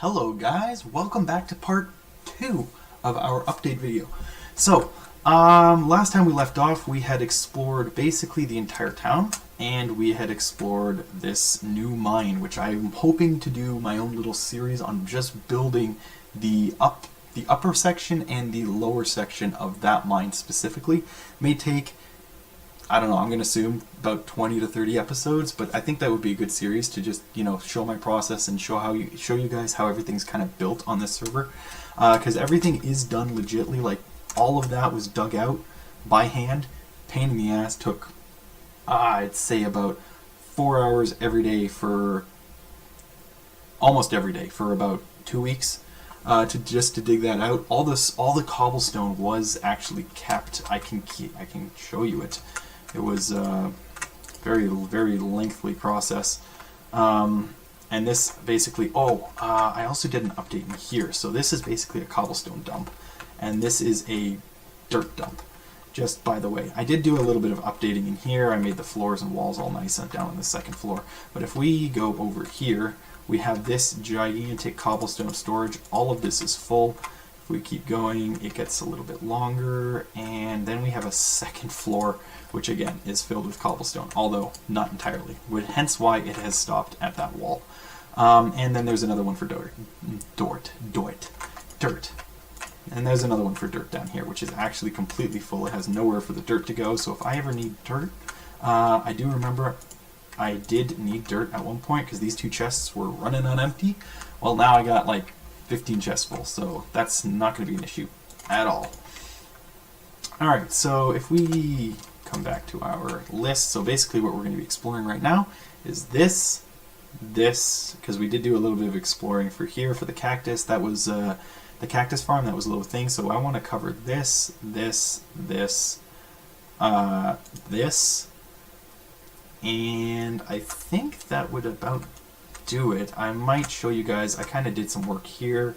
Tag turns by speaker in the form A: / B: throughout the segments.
A: Hello guys, welcome back to part 2 of our update video. So, last time we left off we had explored basically the entire town, and we had explored this new mine, which I'm hoping to do my own little series on just building the upper section and the lower section of that mine specifically. May take, I don't know, I'm going to assume about 20 to 30 episodes, but I think that would be a good series to just, show my process and show you guys how everything's kind of built on this server. Because everything is done legitly, like all of that was dug out by hand. Pain in the ass, took, I'd say about 4 hours every day for, almost every day for about 2 weeks. To dig that out. All the cobblestone was actually kept. I can show you it. It was a very lengthy process, and this basically. I also did an update in here. So this is basically a cobblestone dump, and this is a dirt dump. Just by the way, I did do a little bit of updating in here. I made the floors and walls all nice down on the second floor. But if we go over here, we have this gigantic cobblestone storage. All of this is full. If we keep going, it gets a little bit longer, and then we have a second floor, which again is filled with cobblestone, although not entirely, hence why it has stopped at that wall. And then there's another one for dirt. And there's another one for dirt down here, which is actually completely full. It has nowhere for the dirt to go, so if I ever need dirt, I do remember I did need dirt at one point because these two chests were running on empty. Well, now I got like 15 chests full, so that's not going to be an issue at all. Alright, so if we come back to our list, so basically what we're going to be exploring right now is this, because we did do a little bit of exploring for here for the cactus. That was the cactus farm, that was a little thing, so I want to cover this, and I think that would about do it. I might show you guys, I kind of did some work here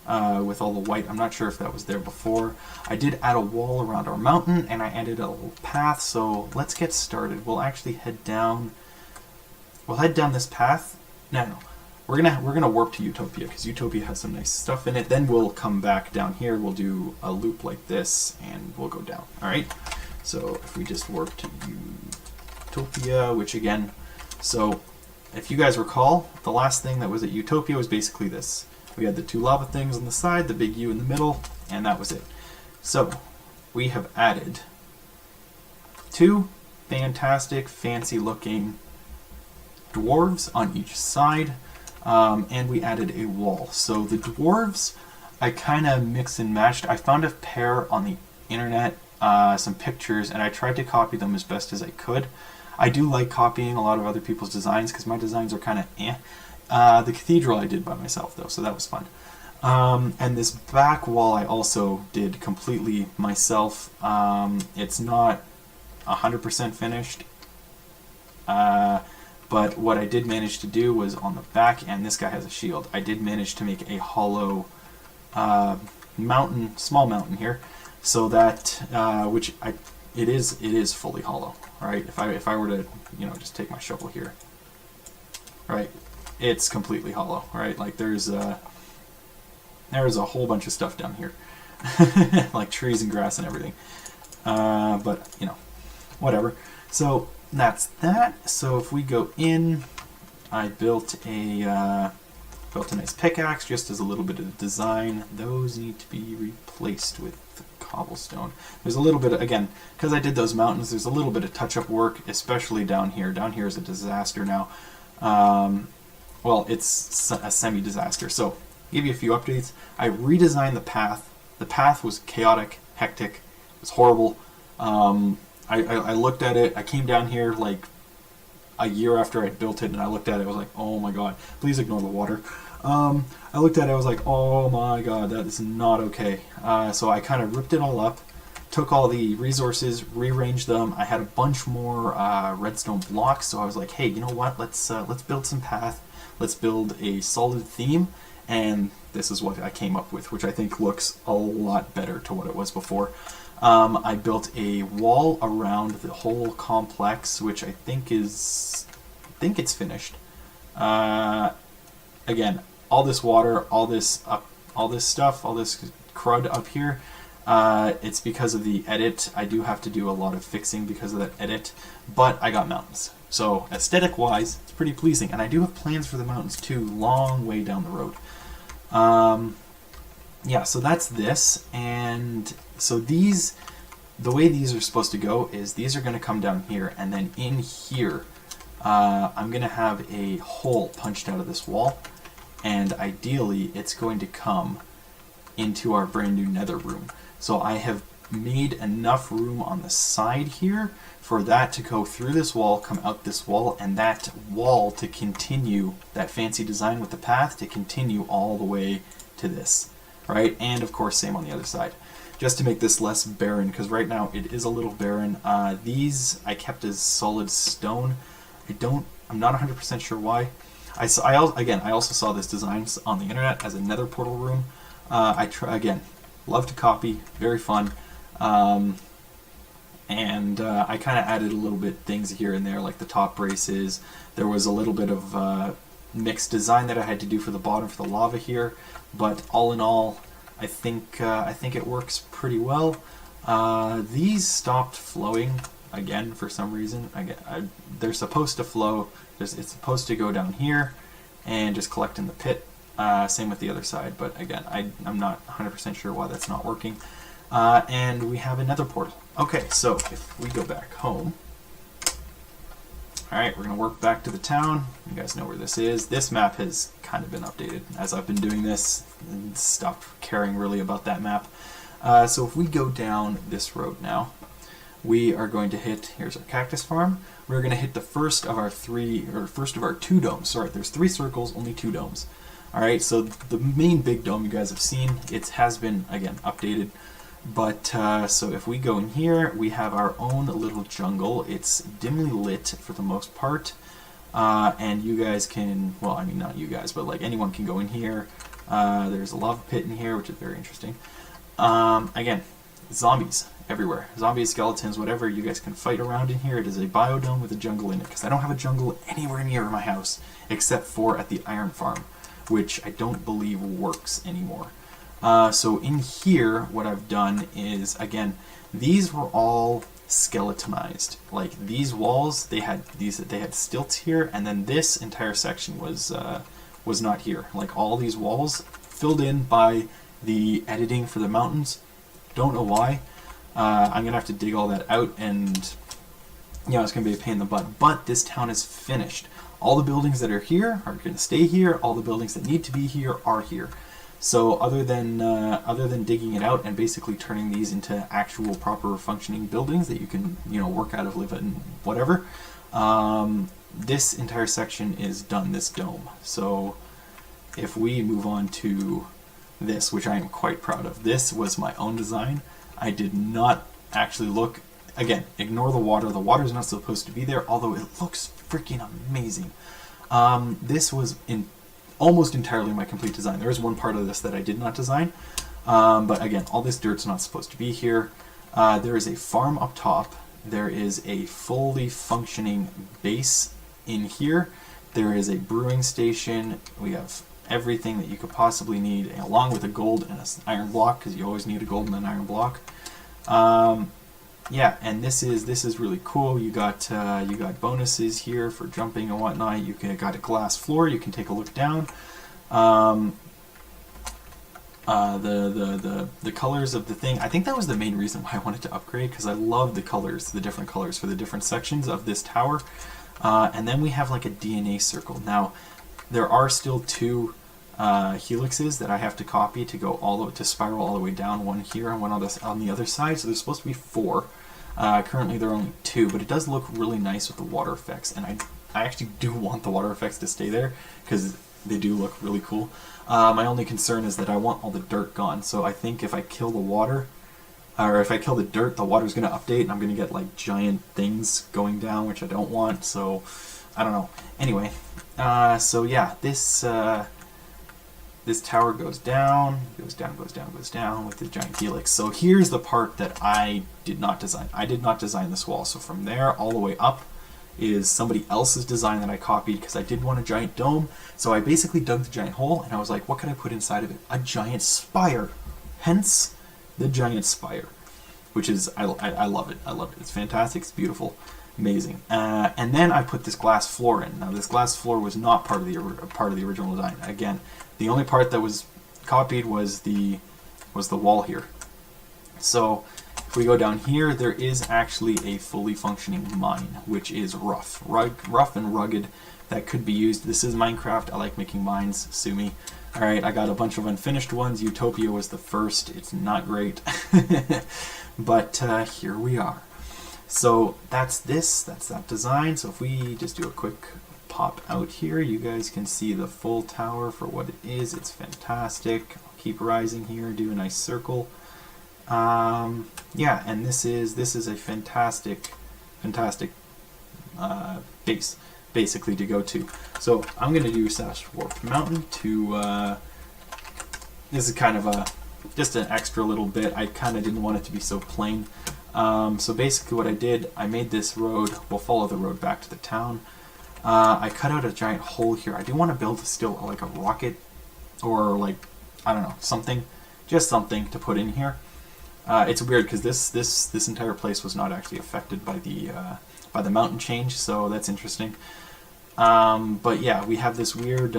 A: with all the white. I'm not sure if that was there before. I did add a wall around our mountain, and I added a little path, so let's get started. We'll actually head down this path. No. We're gonna warp to Utopia, because Utopia has some nice stuff in it. Then we'll come back down here, we'll do a loop like this, and we'll go down. Alright? So if we just warp to Utopia, which again, so if you guys recall, the last thing that was at Utopia was basically this. We had the two lava things on the side, the big U in the middle, and that was it. So we have added two fantastic, fancy looking dwarves on each side, and we added a wall. So the dwarves, I kind of mixed and matched. I found a pair on the internet, some pictures, and I tried to copy them as best as I could. I do like copying a lot of other people's designs because my designs are kind of eh. The cathedral I did by myself though, so that was fun. And this back wall I also did completely myself. It's not 100% finished, but what I did manage to do was on the back, and this guy has a shield, I did manage to make a hollow mountain, small mountain here, so that it is fully hollow. Right? If I were to just take my shovel here, right, it's completely hollow. Right? Like there's a whole bunch of stuff down here, like trees and grass and everything. But whatever. So that's that. So if we go in, I built a nice pickaxe just as a little bit of design. Those need to be replaced with cobblestone. There's a little bit of, again, because I did those mountains, there's a little bit of touch-up work, especially down here. Down here is a disaster now. Well, it's a semi-disaster. So, give you a few updates. I redesigned the path. The path was chaotic, hectic. It was horrible. I looked at it. I came down here like a year after I built it, and I looked at it. I was like, oh my god, please ignore the water. I looked at it, I was like, oh my god, that is not okay. So I kind of ripped it all up, took all the resources, rearranged them. I had a bunch more redstone blocks, so I was like, hey, you know what, let's build some path, let's build a solid theme, and this is what I came up with, which I think looks a lot better to what it was before. I built a wall around the whole complex, which I think it's finished. Again, all this water, all this stuff, all this crud up here. It's because of the edit. I do have to do a lot of fixing because of that edit, but I got mountains. So aesthetic wise, it's pretty pleasing. And I do have plans for the mountains too, long way down the road. Yeah, so that's this. And so these, the way these are supposed to go is these are going to come down here, and then in here, I'm going to have a hole punched out of this wall. And ideally, it's going to come into our brand new nether room. So I have made enough room on the side here for that to go through this wall, come out this wall, and that wall to continue, that fancy design with the path to continue all the way to this, right? And of course, same on the other side, just to make this less barren, because right now it is a little barren. These I kept as solid stone. I'm not 100% sure why. I also saw this design on the internet as a nether portal room. Again, love to copy, very fun. And I kind of added a little bit things here and there, like the top braces. There was a little bit of mixed design that I had to do for the bottom for the lava here, but all in all, I think it works pretty well. These stopped flowing again for some reason. They're supposed to flow. It's supposed to go down here and just collect in the pit. Same with the other side, but again, I'm not 100% sure why that's not working. And we have another portal. Okay, so if we go back home, alright, we're going to work back to the town. You guys know where this is. This map has kind of been updated as I've been doing this and stopped caring really about that map. So if we go down this road now, we are going to hit, here's our cactus farm. We're going to hit the first of our two domes. Sorry, there's 3 circles, only 2 domes. Alright, so the main big dome you guys have seen, it has been, again, updated. But, so if we go in here, we have our own little jungle. It's dimly lit for the most part. And you guys can, well, I mean, not you guys, but like anyone can go in here. There's a lava pit in here, which is very interesting. Again, zombies everywhere. Zombies, skeletons, whatever, you guys can fight around in here. It is a biodome with a jungle in it, because I don't have a jungle anywhere near my house, except for at the iron farm, which I don't believe works anymore. So in here, what I've done is, again, these were all skeletonized. Like these walls, they had stilts here, and then this entire section was not here. Like all these walls filled in by the editing for the mountains. Don't know why. I'm gonna have to dig all that out, and it's gonna be a pain in the butt. But this town is finished. All the buildings that are here are gonna stay here. All the buildings that need to be here are here. So other than digging it out and basically turning these into actual proper functioning buildings that you can work out of, live in, whatever, this entire section is done, this dome. So if we move on to this, which I am quite proud of, this was my own design. I did not actually look, again, ignore the water. The water is not supposed to be there, although it looks freaking amazing. This was almost entirely my complete design. There is one part of this that I did not design, but again, all this dirt's not supposed to be here. There is a farm up top. There is a fully functioning base in here. There is a brewing station. We have everything that you could possibly need, along with a gold and an iron block, because you always need a gold and an iron block. Yeah, and this is really cool. You got bonuses here for jumping and whatnot. You got a glass floor. You can take a look down. The colors of the thing. I think that was the main reason why I wanted to upgrade, because I love the colors, the different colors for the different sections of this tower. And then we have like a DNA circle. Now, there are still 2 helixes that I have to copy to go all the way, to spiral all the way down, one here and one on the other side. So there's supposed to be 4. Currently there are only 2, but it does look really nice with the water effects, and I actually do want the water effects to stay there because they do look really cool. My only concern is that I want all the dirt gone. So I think if I kill the water, or if I kill the dirt, the water's going to update, and I'm going to get like giant things going down, which I don't want. So I don't know. Anyway, so yeah, this tower goes down with the giant helix. So here's the part that I did not design. I did not design this wall. So from there all the way up is somebody else's design that I copied because I did want a giant dome. So I basically dug the giant hole and I was like, what can I put inside of it? A giant spire. Hence the giant spire, which is, I love it. I love it. It's fantastic. It's beautiful. Amazing. And then I put this glass floor in. Now this glass floor was not part of the original design. Again, the only part that was copied was the wall here. So if we go down here, there is actually a fully functioning mine, which is rough and rugged. That could be used. This is Minecraft. I like making mines. Sue me. All right, I got a bunch of unfinished ones. Utopia was the first. It's not great, but here we are. So that's that design. So if we just do a quick pop out here, you guys can see the full tower for what it is. It's fantastic. I'll keep rising here, do a nice circle. Yeah, and this is a fantastic base basically to go to. So I'm going to do Sash Warped Mountain to, this is kind of just an extra little bit. I kind of didn't want it to be so plain. So basically what I did, I made this road, we'll follow the road back to the town. I cut out a giant hole here. I do want to build still like a rocket or like, I don't know, something, just something to put in here. It's weird because this entire place was not actually affected by the mountain change, so that's interesting. But yeah, we have this weird,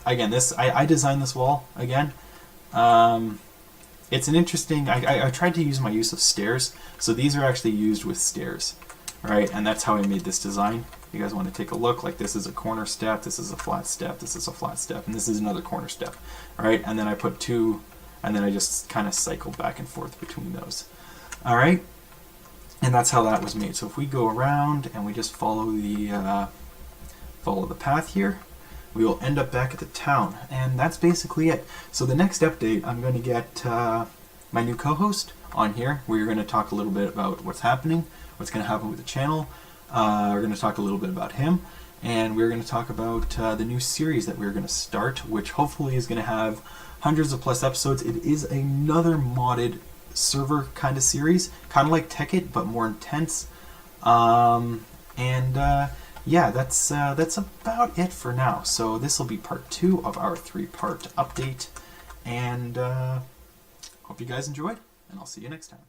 A: again, I designed this wall again. It's an interesting, I tried to use my use of stairs, so these are actually used with stairs, right? And that's how I made this design. If you guys want to take a look, like this is a corner step, this is a flat step, this is a flat step, and this is another corner step, right? And then I put two, and then I just kind of cycled back and forth between those. All right, and that's how that was made. So if we go around and we just follow the path here, we will end up back at the town, and that's basically it. So the next update, I'm going to get my new co-host on here. We're going to talk a little bit about what's happening, what's going to happen with the channel. We're going to talk a little bit about him, and we're going to talk about the new series that we're going to start, which hopefully is going to have hundreds of plus episodes. It is another modded server kind of series, kind of like Tekkit, but more intense. Yeah, that's about it for now. So this will be part 2 of our 3-part update, and hope you guys enjoyed, and I'll see you next time.